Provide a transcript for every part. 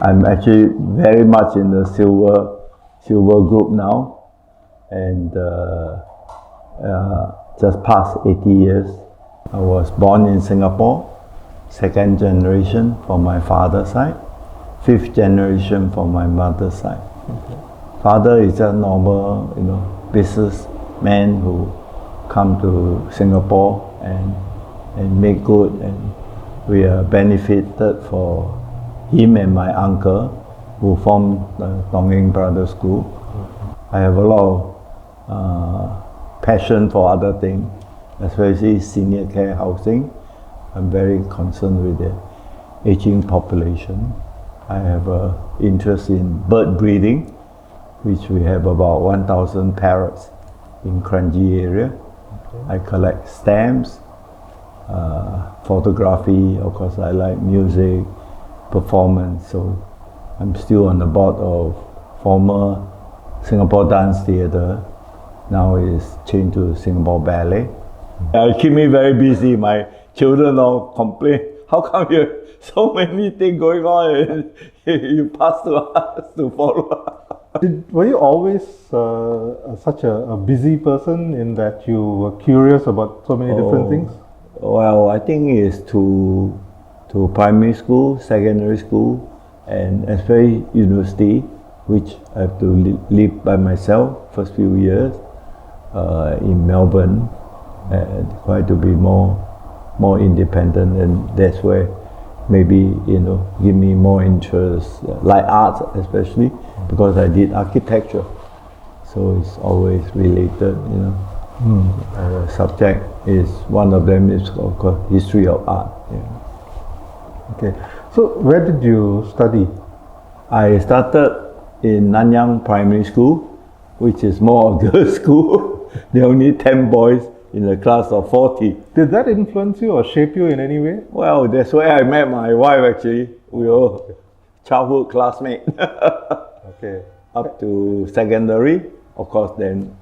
I'm actually very much in the silver group now, and just past 80 years. I was born in Singapore, second generation from my father's side, fifth generation from my mother's side. Father is a normal, businessman who come to Singapore and make good, and we are benefited for him and my uncle who formed the Tonging Brothers School. I have a lot of passion for other things, especially senior care housing. I'm very concerned with the aging population. I have an interest in bird breeding, which we have about 1,000 parrots in Kranji area. I collect stamps, photography, of course I like music, performance, so I'm still on the board of former Singapore Dance Theatre, now is changed to Singapore Ballet. It keep me very busy. My children all complain, how come you have so many things going on and you pass to us to follow? Were you always such a busy person in that you were curious about so many different things? Well, I think it's to primary school, secondary school, and especially university, which I have to live by myself first few years in Melbourne, and try to be more independent, and that's where maybe give me more interest, like art especially, because I did architecture, so it's always related. Subject is one of them is of course history of art. Okay, so where did you study? I started in Nanyang Primary School, which is more of girls' school. There are only 10 boys in a class of 40. Did that influence you or shape you in any way? Well, that's where I met my wife actually. We were childhood classmates. Okay. Up to secondary, of course then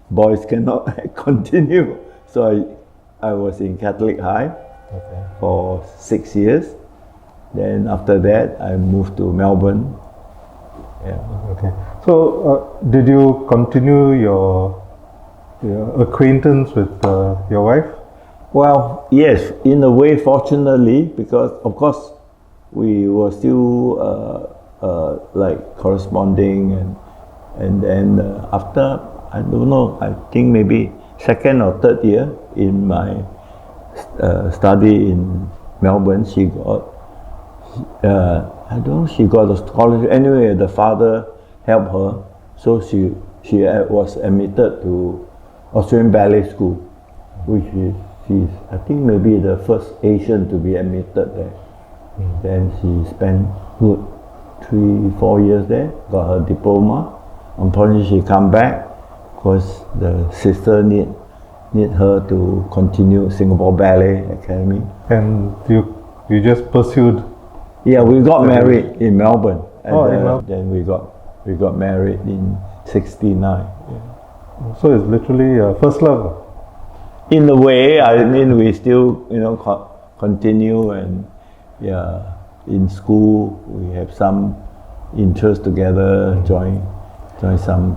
boys cannot continue. So I was in Catholic High for 6 years. Then after that I moved to Melbourne. Okay. So did you continue your acquaintance with your wife? Well, yes, in a way, fortunately, because of course we were still like corresponding, and then after, I don't know, I think maybe second or third year in my study in Melbourne, she got I don't know, she got a scholarship. Anyway, the father helped her, so she was admitted to Australian Ballet School, which she's I think maybe the first Asian to be admitted there. Then she spent good 3-4 years there, got her diploma. Unfortunately, she come back because the sister need her to continue Singapore Ballet Academy. And you just pursued? Yeah, we got married in Melbourne. And then we got married in '69. So it's literally first love. In a way, I mean, we still continue, and in school we have some interest together, join some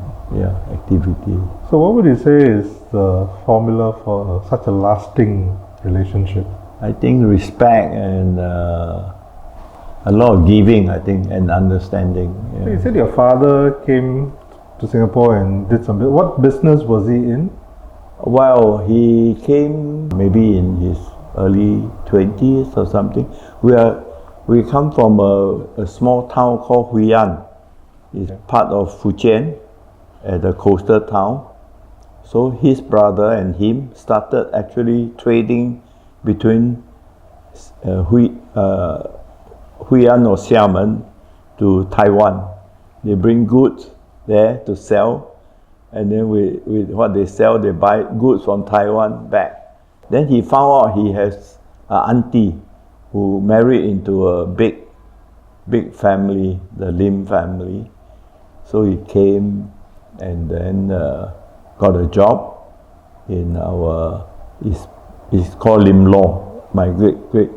activity. So what would you say is the formula for such a lasting relationship? I think respect and a lot of giving, I think, and understanding. So you said your father came to Singapore and did some. What business was he in? Well, he came maybe in his early 20s or something. We come from a small town called Huiyan. It's part of Fujian, at the coastal town. So his brother and him started actually trading between Huiyan or Xiamen to Taiwan. They bring goods there to sell, and then with what they sell, they buy goods from Taiwan back. Then he found out he has an auntie who married into a big family, the Lim family. So he came and then got a job in it's called Lim Law, my great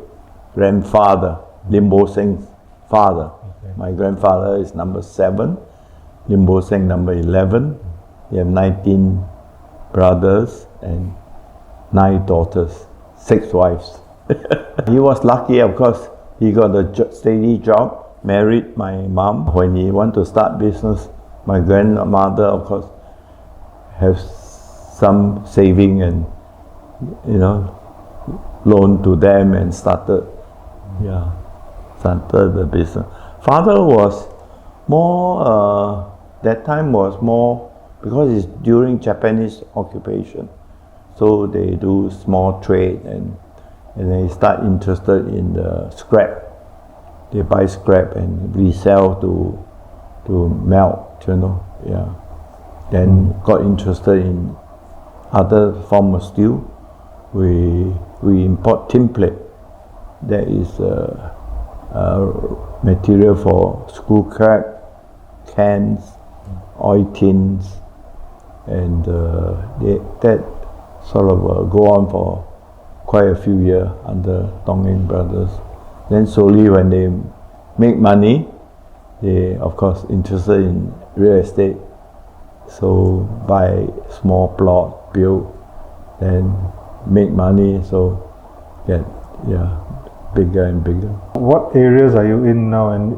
grandfather, Lim Bo Seng's father. My grandfather is number 7, Lim Bo Seng number 11. We have 19 brothers and 9 daughters, 6 wives. He was lucky, of course. He got a steady job, married my mom. When he wanted to start business, my grandmother, of course, has some saving and, loan to them and started the business. Father was more, that time was more, because it's during Japanese occupation. So they do small trade and they start interested in the scrap. They buy scrap and resell to melt, Then got interested in other form of steel. We import tin plate. That is material for screw crack, cans, oil tins, and that sort of go on for quite a few years under Dongeng Brothers. Then slowly when they make money, they of course interested in real estate. So buy small plot, build, then make money, so get bigger and bigger. What areas are you in now, and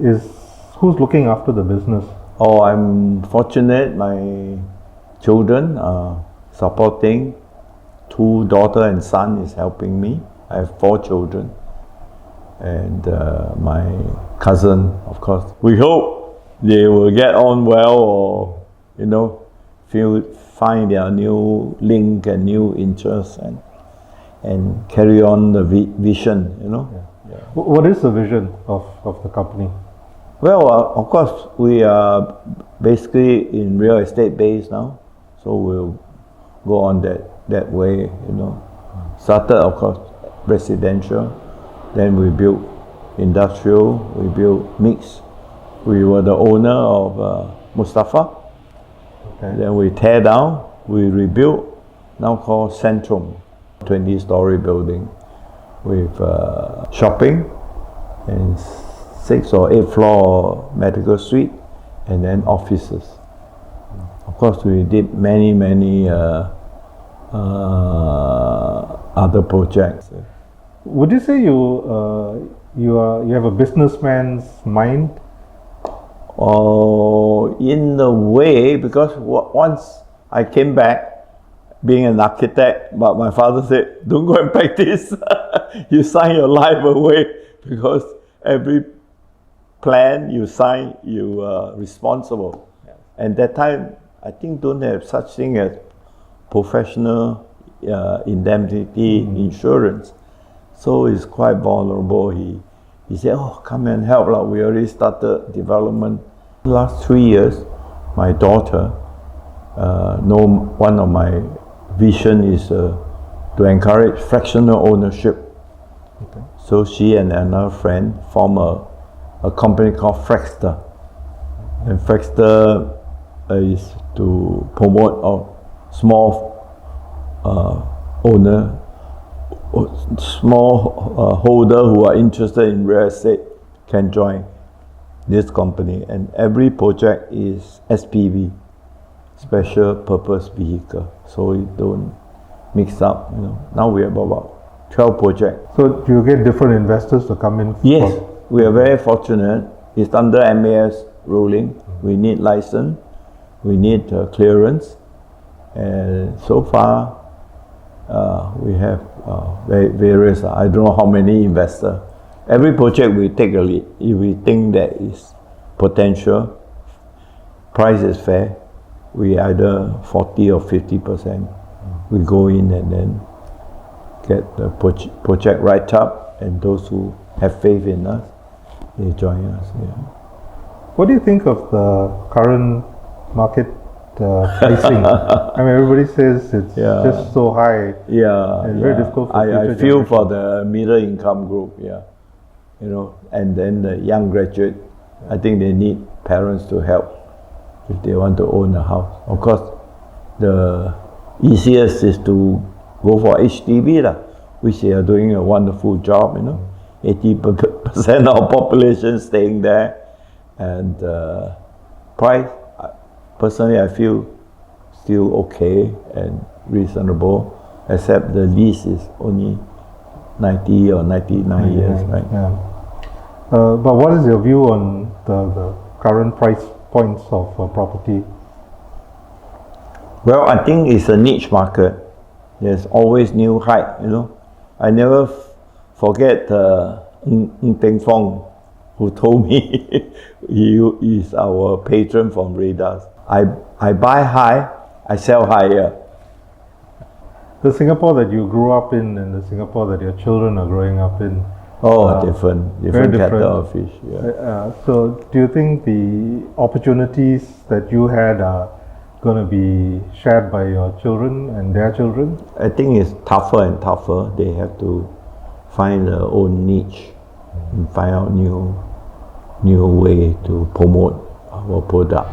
who's looking after the business? Oh, I'm fortunate. My children are supporting. 2 daughter and son is helping me. I have 4 children, and my cousin, of course. We hope they will get on well, or find their new link and new interest and carry on the vision. What is the vision of the company? Well, of course, we are basically in real estate base now, so we'll go on that way. Started, of course, residential, then we built industrial, we built mix. We were the owner of Mustafa. Okay. Then we tear down, we rebuilt, now called Centrum, 20-story building with shopping and 6 or 8 floor medical suite, and then offices. Of course, we did many other projects. Would you say you have a businessman's mind? In a way, because once I came back being an architect, but my father said, don't go and practice. You sign your life away, because every plan you sign, you are responsible. Yeah. And that time, I think don't have such thing as professional indemnity insurance. So it's quite vulnerable. He said, oh, come and help. We already started development. Last 3 years, my daughter, one of my vision is to encourage fractional ownership. Okay. So she and another friend form a company called Fractal. And Fractal is to promote a small holder who are interested in real estate can join this company. And every project is SPV, special purpose vehicle, so you don't mix up. Now we have about 12 projects. So do you get different investors to come in? Yes, we are very fortunate. It's under MAS ruling. We need license, we need clearance, and so far we have various, I don't know how many investors. Every project we take a lead. If we think there is potential, price is fair, we either 40 or 50%. We go in and then get the project right up, and those who have faith in us, they join us. Yeah. What do you think of the current market pricing? I mean, everybody says it's just so high. Yeah, and very difficult for I feel for the middle income group. And then the young graduate. I think they need parents to help if they want to own a house. Of course, the easiest is to go for HDB, which they are doing a wonderful job. 80% of population staying there, and price, personally I feel still okay and reasonable, except the lease is only 90 or 99 years, right? Yeah. But what is your view on the current price points of property? Well, I think it's a niche market. There's always new hype, you know. I never forget Ng Teng Fong, who told me he is our patron from Radars. I buy high, I sell higher. The Singapore that you grew up in and the Singapore that your children are growing up in. Different kettle of fish. Yeah. So do you think the opportunities that you had are going to be shared by your children and their children? I think it's tougher and tougher. They have to find their own niche and find out new way to promote our products.